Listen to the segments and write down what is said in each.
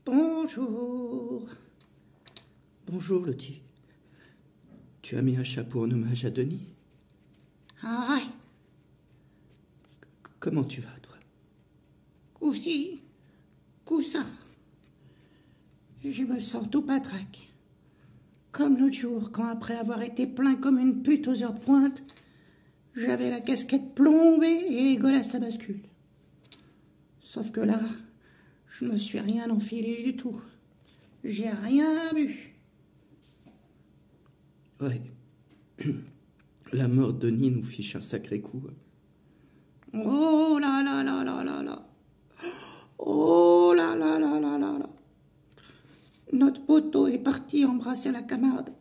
Bonjour. Bonjour, Lottie. Tu as mis un chapeau en hommage à Denis? Ah ouais. Comment tu vas, toi? Coup-ci, coup-ça. Je me sens tout patraque. Comme l'autre jour, quand après avoir été plein comme une pute aux heures de pointe, j'avais la casquette plombée et les godasses à bascule. Sauf que là, je me suis rien enfilé du tout. J'ai rien bu. Ouais. La mort de Denis nous fiche un sacré coup. Oh là là là là là là. Oh là là là là là là. Notre poteau est parti embrasser la camarade.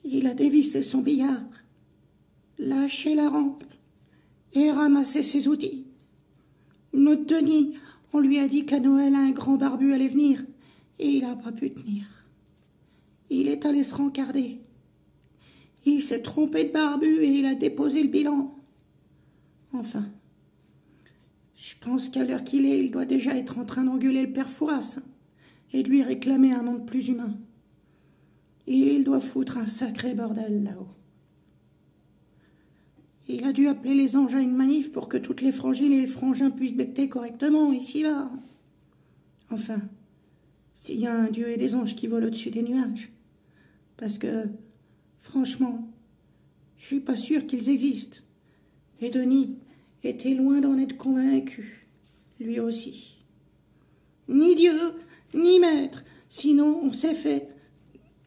Il a dévissé son billard, lâché la rampe et ramassé ses outils. Notre Denis, on lui a dit qu'à Noël, un grand barbu allait venir et il n'a pas pu tenir. Il est allé se rencarder. Il s'est trompé de barbu et il a déposé le bilan. Enfin, je pense qu'à l'heure qu'il est, il doit déjà être en train d'engueuler le père Fouras et de lui réclamer un monde plus humain. Et il doit foutre un sacré bordel là-haut. Il a dû appeler les anges à une manif pour que toutes les frangines et les frangins puissent becter correctement ici-bas. Enfin, s'il y a un dieu et des anges qui volent au-dessus des nuages. Parce que, franchement, je suis pas sûre qu'ils existent. Et Denis était loin d'en être convaincu, lui aussi. Ni Dieu, ni maître, sinon on s'est fait.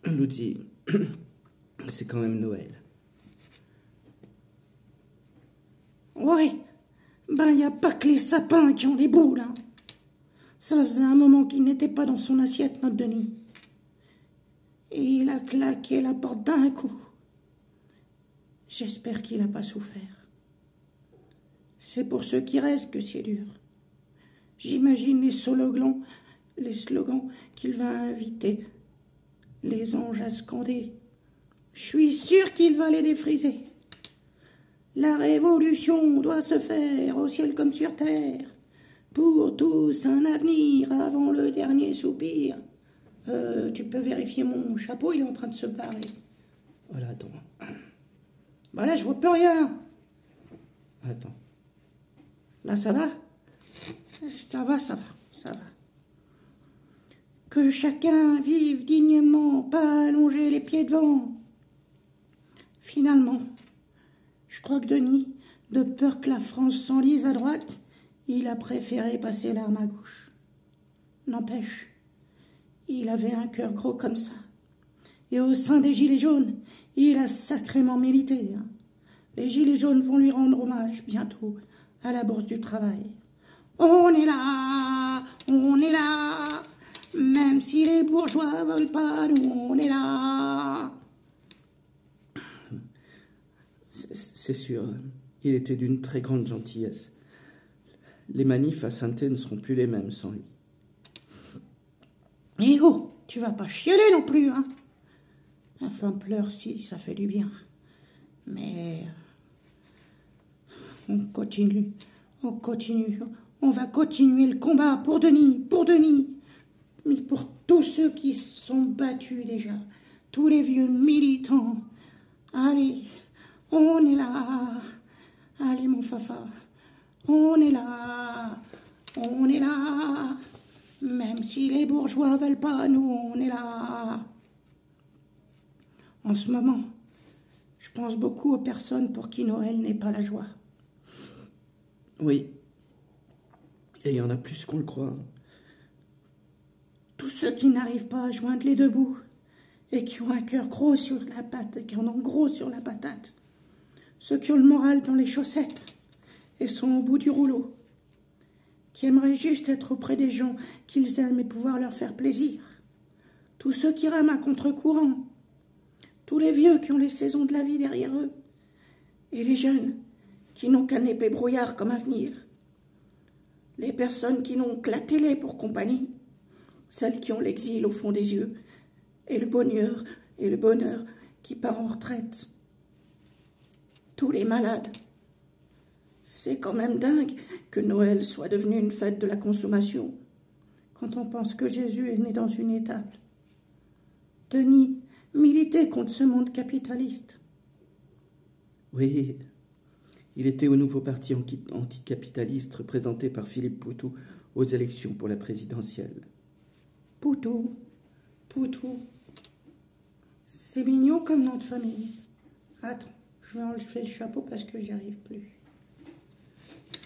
Lottie, c'est quand même Noël. Ouais, ben y a pas que les sapins qui ont les boules, hein. Ça faisait un moment qu'il n'était pas dans son assiette, notre Denis. Et il a claqué la porte d'un coup. J'espère qu'il n'a pas souffert. C'est pour ceux qui restent que c'est dur. J'imagine les slogans qu'il va inviter les anges à scander. Je suis sûre qu'il va les défriser. La révolution doit se faire au ciel comme sur terre. Pour tous un avenir avant le dernier soupir. Tu peux vérifier mon chapeau, il est en train de se barrer. Voilà, attends. Bah là, je vois plus rien. Attends. Là, ça va? Ça va. Que chacun vive dignement, pas allonger les pieds devant. Finalement, je crois que Denis, de peur que la France s'enlise à droite, il a préféré passer l'arme à gauche. N'empêche, il avait un cœur gros comme ça. Et au sein des Gilets jaunes, il a sacrément milité. Les Gilets jaunes vont lui rendre hommage bientôt à la Bourse du Travail. On est là, même si les bourgeois veulent pas, nous on est là. C'est sûr, il était d'une très grande gentillesse. Les manifs à Saint-Thé ne seront plus les mêmes sans lui. Eh oh, tu vas pas chialer non plus, hein. Enfin, pleure si, ça fait du bien. Mais on continue. On va continuer le combat pour Denis, mais pour tous ceux qui se sont battus déjà, tous les vieux militants. Allez, on est là. Allez, mon Fafa, on est là. Même si les bourgeois veulent pas, nous, on est là. En ce moment, je pense beaucoup aux personnes pour qui Noël n'est pas la joie. Oui. Et il y en a plus qu'on le croit. Tous ceux qui n'arrivent pas à joindre les deux bouts et qui ont un cœur gros sur la patte, qui en ont gros sur la patate. Ceux qui ont le moral dans les chaussettes et sont au bout du rouleau. Qui aimeraient juste être auprès des gens qu'ils aiment et pouvoir leur faire plaisir. Tous ceux qui rament à contre-courant. Tous les vieux qui ont les saisons de la vie derrière eux. Et les jeunes qui n'ont qu'un épais brouillard comme avenir. Les personnes qui n'ont que la télé pour compagnie. Celles qui ont l'exil au fond des yeux. Et le bonheur qui part en retraite. Tous les malades. C'est quand même dingue que Noël soit devenu une fête de la consommation. quand on pense que Jésus est né dans une étable. Denis militait contre ce monde capitaliste. Oui, il était au nouveau parti anticapitaliste représenté par Philippe Poutou aux élections pour la présidentielle. Poutou. C'est mignon comme nom de famille. Attends, je vais enlever le chapeau parce que j'y arrive plus.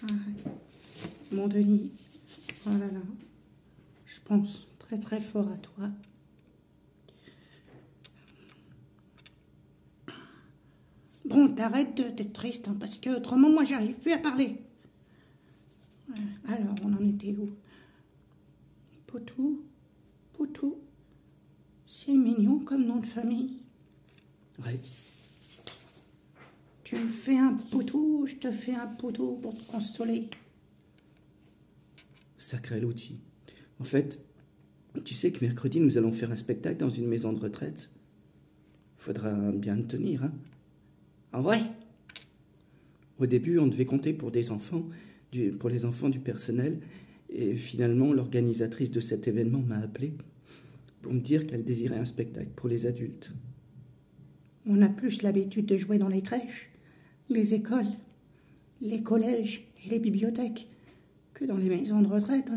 Ah, mon Denis, oh là là, je pense très très fort à toi. Bon, t'arrêtes d'être triste, hein, parce que autrement, moi, j'arrive plus à parler. Alors, on en était où? Poutou, c'est mignon comme nom de famille. Oui. Tu me fais un poutou, je te fais un poutou pour te consoler. Sacré l'outil. En fait, tu sais que mercredi, nous allons faire un spectacle dans une maison de retraite. Faudra bien le tenir, hein? Ah ouais? Au début, on devait compter pour les enfants du personnel. Et finalement, l'organisatrice de cet événement m'a appelé pour me dire qu'elle désirait un spectacle pour les adultes. On a plus l'habitude de jouer dans les crèches, les écoles, les collèges et les bibliothèques que dans les maisons de retraite.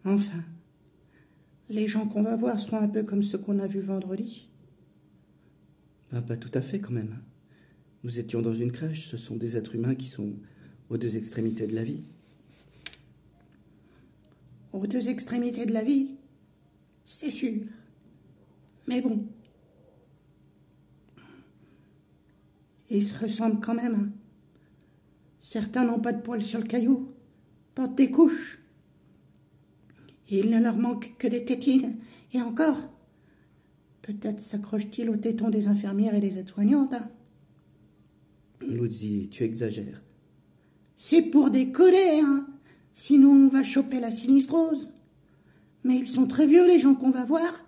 Enfin, les gens qu'on va voir seront un peu comme ceux qu'on a vus vendredi. Ben, pas tout à fait quand même. Nous étions dans une crèche, ce sont des êtres humains qui sont aux deux extrémités de la vie. Aux deux extrémités de la vie, c'est sûr. Mais bon, ils se ressemblent quand même. Hein. Certains n'ont pas de poils sur le caillou, portent des couches. Et il ne leur manque que des tétines. Et encore, peut-être s'accrochent-ils aux tétons des infirmières et des aides-soignantes. Hein. Luzzi, tu exagères. C'est pour déconner, hein. Sinon on va choper la sinistrose. Mais ils sont très vieux, les gens qu'on va voir.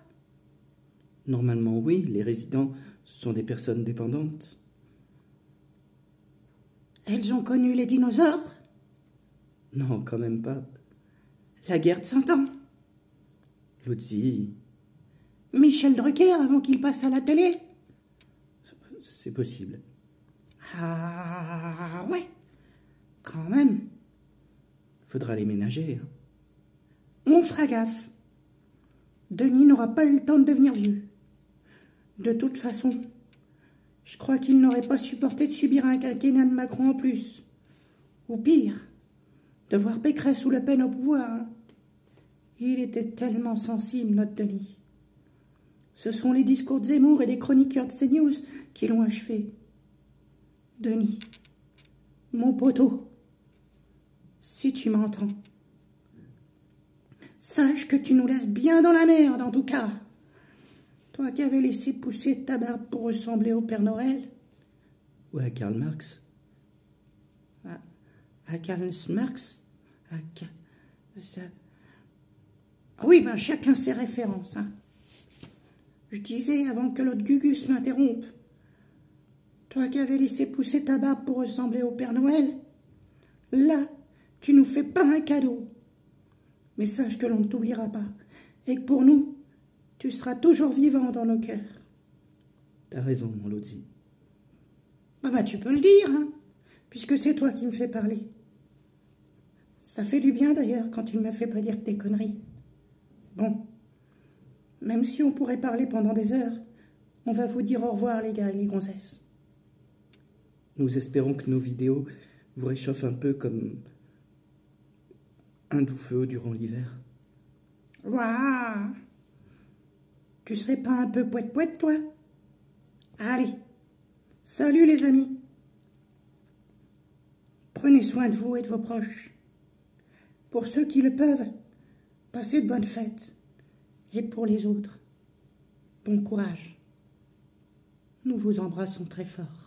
Normalement, oui, les résidents sont des personnes dépendantes. Elles ont connu les dinosaures? Non, quand même pas. La guerre de 100 ans? Luzzi, Michel Drucker avant qu'il passe à la télé? c'est possible. Ah ouais, quand même. Faudra les ménager. Hein. On fera gaffe. Denis n'aura pas eu le temps de devenir vieux. De toute façon, je crois qu'il n'aurait pas supporté de subir un quinquennat de Macron en plus. Ou pire, de voir Pécresse sous Le Pen au pouvoir. Hein. Il était tellement sensible, notre Denis. Ce sont les discours de Zemmour et des chroniqueurs de CNews qui l'ont achevé. Denis, mon poteau, si tu m'entends, sache que tu nous laisses bien dans la merde, en tout cas. Toi qui avais laissé pousser ta barbe pour ressembler au Père Noël. Ou à Karl Marx. À Karl Marx. Oui, ben chacun ses références. Hein. Je disais avant que l'autre Gugus m'interrompe. Toi qui avais laissé pousser ta barbe pour ressembler au Père Noël, là, tu nous fais pas un cadeau. Mais sache que l'on ne t'oubliera pas, et que pour nous, tu seras toujours vivant dans nos cœurs. T'as raison, mon Luzzi. Bah tu peux le dire, hein, puisque c'est toi qui me fais parler. Ça fait du bien d'ailleurs quand tu ne me fais pas dire tes conneries. Bon, même si on pourrait parler pendant des heures, on va vous dire au revoir les gars et les gonzesses. Nous espérons que nos vidéos vous réchauffent un peu comme un doux feu durant l'hiver. Waouh! Tu serais pas un peu poète-poète, toi? Allez, salut les amis. Prenez soin de vous et de vos proches. Pour ceux qui le peuvent, passez de bonnes fêtes. Et pour les autres, bon courage. Nous vous embrassons très fort.